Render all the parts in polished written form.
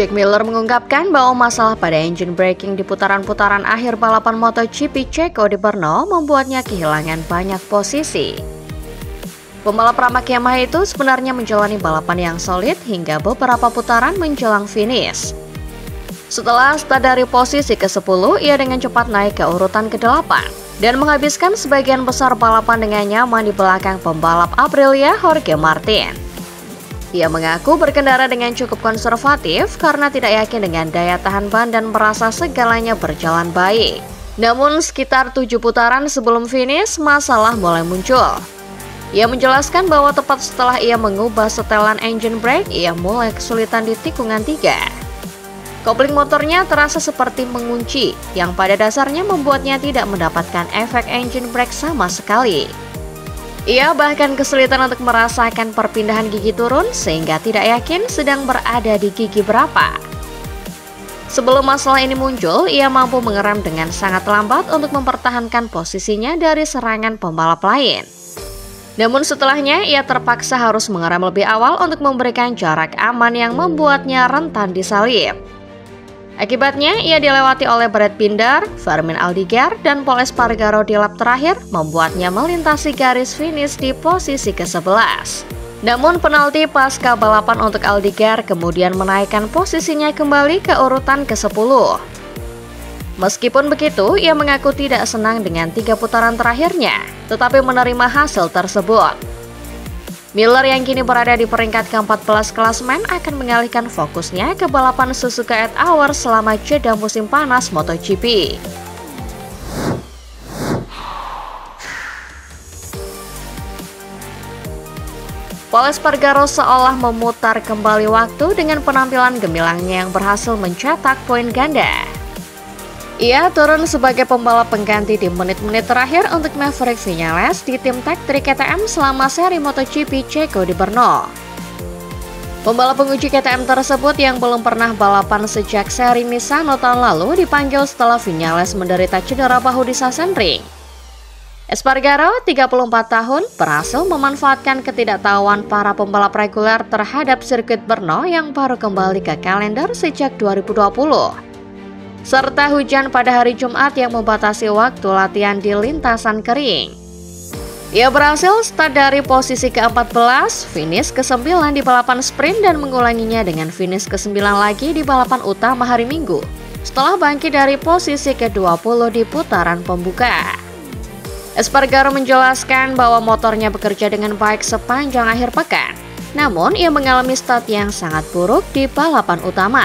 Jack Miller mengungkapkan bahwa masalah pada engine braking di putaran-putaran akhir balapan MotoGP Checo di Brno membuatnya kehilangan banyak posisi. Pembalap Pramac Yamaha itu sebenarnya menjalani balapan yang solid hingga beberapa putaran menjelang finish. Setelah start dari posisi ke-10, ia dengan cepat naik ke urutan ke-8 dan menghabiskan sebagian besar balapan dengan nyaman di belakang pembalap Aprilia Jorge Martin. Ia mengaku berkendara dengan cukup konservatif karena tidak yakin dengan daya tahan ban dan merasa segalanya berjalan baik. Namun sekitar 7 putaran sebelum finish, masalah mulai muncul. Ia menjelaskan bahwa tepat setelah ia mengubah setelan engine brake, ia mulai kesulitan di tikungan 3. Kopling motornya terasa seperti mengunci, yang pada dasarnya membuatnya tidak mendapatkan efek engine brake sama sekali. Ia bahkan kesulitan untuk merasakan perpindahan gigi turun sehingga tidak yakin sedang berada di gigi berapa. Sebelum masalah ini muncul, ia mampu mengerem dengan sangat lambat untuk mempertahankan posisinya dari serangan pembalap lain. Namun setelahnya, ia terpaksa harus mengerem lebih awal untuk memberikan jarak aman yang membuatnya rentan disalip. Akibatnya, ia dilewati oleh Brad Binder, Fermin Aldiger, dan Pol Espargaro di lap terakhir, membuatnya melintasi garis finish di posisi ke-11. Namun penalti pasca balapan untuk Aldiger kemudian menaikkan posisinya kembali ke urutan ke-10. Meskipun begitu, ia mengaku tidak senang dengan 3 putaran terakhirnya, tetapi menerima hasil tersebut. Miller yang kini berada di peringkat ke-14 klasemen akan mengalihkan fokusnya ke balapan Suzuka 8 Hours selama jeda musim panas MotoGP. Pol Espargaro seolah memutar kembali waktu dengan penampilan gemilangnya yang berhasil mencetak poin ganda. Ia turun sebagai pembalap pengganti di menit-menit terakhir untuk Maverick Viñales di tim Tech 3 KTM selama seri MotoGP Checo di Brno. Pembalap penguji KTM tersebut yang belum pernah balapan sejak seri Misano tahun lalu dipanggil setelah Viñales menderita cedera bahu di Sachsenring. Espargaro, 34 tahun, berhasil memanfaatkan ketidaktahuan para pembalap reguler terhadap sirkuit Brno yang baru kembali ke kalender sejak 2020. Serta hujan pada hari Jumat yang membatasi waktu latihan di lintasan kering. Ia berhasil start dari posisi ke-14, finish ke-9 di balapan sprint dan mengulanginya dengan finish ke-9 lagi di balapan utama hari Minggu, setelah bangkit dari posisi ke-20 di putaran pembuka. Espargaro menjelaskan bahwa motornya bekerja dengan baik sepanjang akhir pekan, namun ia mengalami start yang sangat buruk di balapan utama.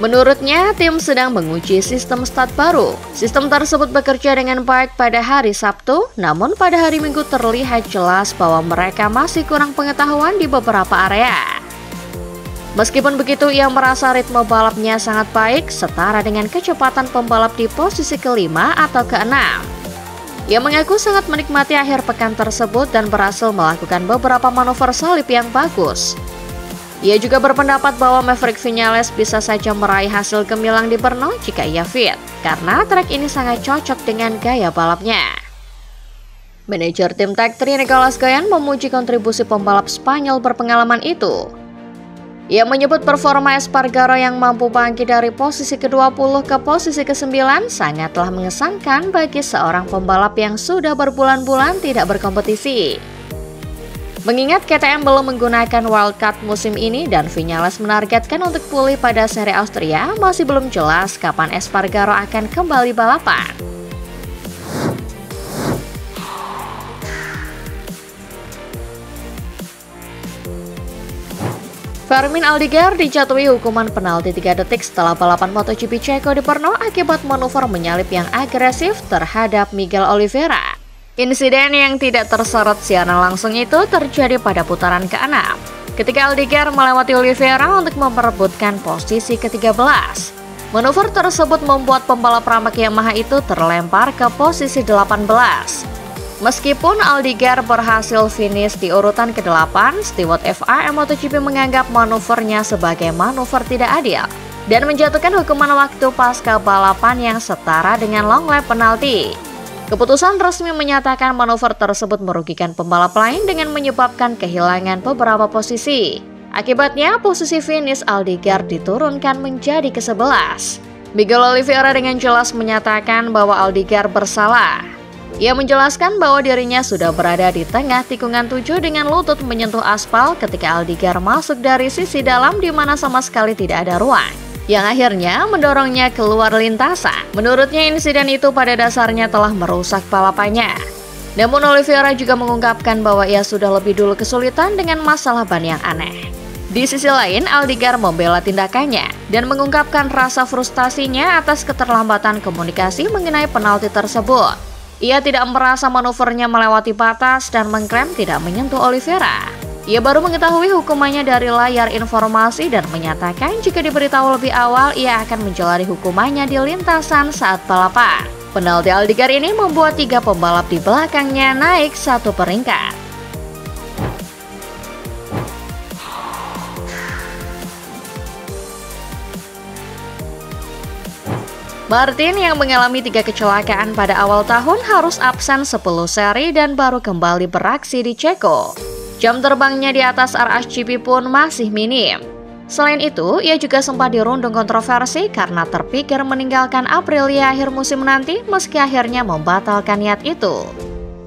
Menurutnya, tim sedang menguji sistem start baru. Sistem tersebut bekerja dengan baik pada hari Sabtu, namun pada hari Minggu terlihat jelas bahwa mereka masih kurang pengetahuan di beberapa area. Meskipun begitu, ia merasa ritme balapnya sangat baik, setara dengan kecepatan pembalap di posisi ke-5 atau ke-6. Ia mengaku sangat menikmati akhir pekan tersebut dan berhasil melakukan beberapa manuver salip yang bagus. Ia juga berpendapat bahwa Maverick Viñales bisa saja meraih hasil gemilang di Brno jika ia fit, karena trek ini sangat cocok dengan gaya balapnya. Manajer tim Tech 3 Nicolas Goyan memuji kontribusi pembalap Spanyol berpengalaman itu. Ia menyebut performa Espargaro yang mampu bangkit dari posisi ke-20 ke posisi ke-9 sangatlah mengesankan bagi seorang pembalap yang sudah berbulan-bulan tidak berkompetisi. Mengingat KTM belum menggunakan wildcard musim ini dan Viñales menargetkan untuk pulih pada seri Austria, masih belum jelas kapan Espargaro akan kembali balapan. Fermin Aldiger dijatuhi hukuman penalti 3 detik setelah balapan MotoGP Checo di Brno akibat manuver menyalip yang agresif terhadap Miguel Oliveira. Insiden yang tidak tersorot siaran langsung itu terjadi pada putaran ke-6, ketika Aldiger melewati Oliveira untuk memperebutkan posisi ke-13. Manuver tersebut membuat pembalap Pramac Yamaha itu terlempar ke posisi 18. Meskipun Aldiger berhasil finish di urutan ke-8, steward FIM MotoGP menganggap manuvernya sebagai manuver tidak adil dan menjatuhkan hukuman waktu pasca balapan yang setara dengan long lap penalti. Keputusan resmi menyatakan manuver tersebut merugikan pembalap lain dengan menyebabkan kehilangan beberapa posisi. Akibatnya, posisi finish Allgaier diturunkan menjadi ke-11. Miguel Oliveira dengan jelas menyatakan bahwa Allgaier bersalah. Ia menjelaskan bahwa dirinya sudah berada di tengah tikungan 7 dengan lutut menyentuh aspal ketika Allgaier masuk dari sisi dalam di mana sama sekali tidak ada ruang, yang akhirnya mendorongnya keluar lintasan. Menurutnya insiden itu pada dasarnya telah merusak balapannya. Namun Oliveira juga mengungkapkan bahwa ia sudah lebih dulu kesulitan dengan masalah ban yang aneh. Di sisi lain, Allgaier membela tindakannya dan mengungkapkan rasa frustasinya atas keterlambatan komunikasi mengenai penalti tersebut. Ia tidak merasa manuvernya melewati batas dan mengklaim tidak menyentuh Oliveira. Ia baru mengetahui hukumannya dari layar informasi dan menyatakan jika diberitahu lebih awal ia akan menjalani hukumannya di lintasan saat balapan. Penalti Allgaier ini membuat 3 pembalap di belakangnya naik 1 peringkat. Martin yang mengalami 3 kecelakaan pada awal tahun harus absen 10 seri dan baru kembali beraksi di Ceko. Jam terbangnya di atas RSGP pun masih minim. Selain itu, ia juga sempat dirundung kontroversi karena terpikir meninggalkan Aprilia akhir musim nanti meski akhirnya membatalkan niat itu.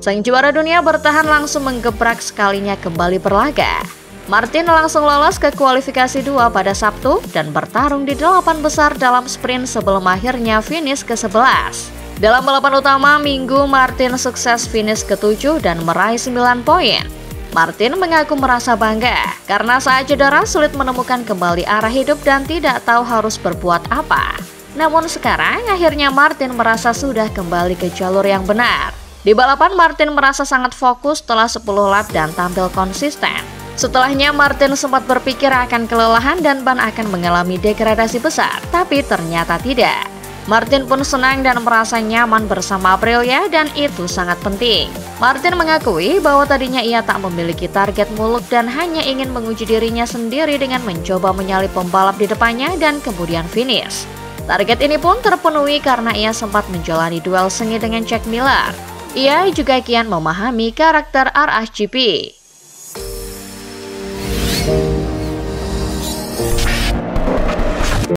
Sang juara dunia bertahan langsung menggebrak sekalinya kembali berlaga. Martin langsung lolos ke kualifikasi 2 pada Sabtu dan bertarung di 8 besar dalam sprint sebelum akhirnya finish ke-11. Dalam balapan utama Minggu, Martin sukses finish ke-7 dan meraih 9 poin. Martin mengaku merasa bangga karena saat cedera sulit menemukan kembali arah hidup dan tidak tahu harus berbuat apa. Namun sekarang akhirnya Martin merasa sudah kembali ke jalur yang benar. Di balapan Martin merasa sangat fokus setelah 10 lap dan tampil konsisten. Setelahnya Martin sempat berpikir akan kelelahan dan ban akan mengalami degradasi besar, tapi ternyata tidak. Martin pun senang dan merasa nyaman bersama Aprilia dan itu sangat penting. Martin mengakui bahwa tadinya ia tak memiliki target muluk dan hanya ingin menguji dirinya sendiri dengan mencoba menyalip pembalap di depannya dan kemudian finish. Target ini pun terpenuhi karena ia sempat menjalani duel sengit dengan Jack Miller. Ia juga kian memahami karakter RSGP.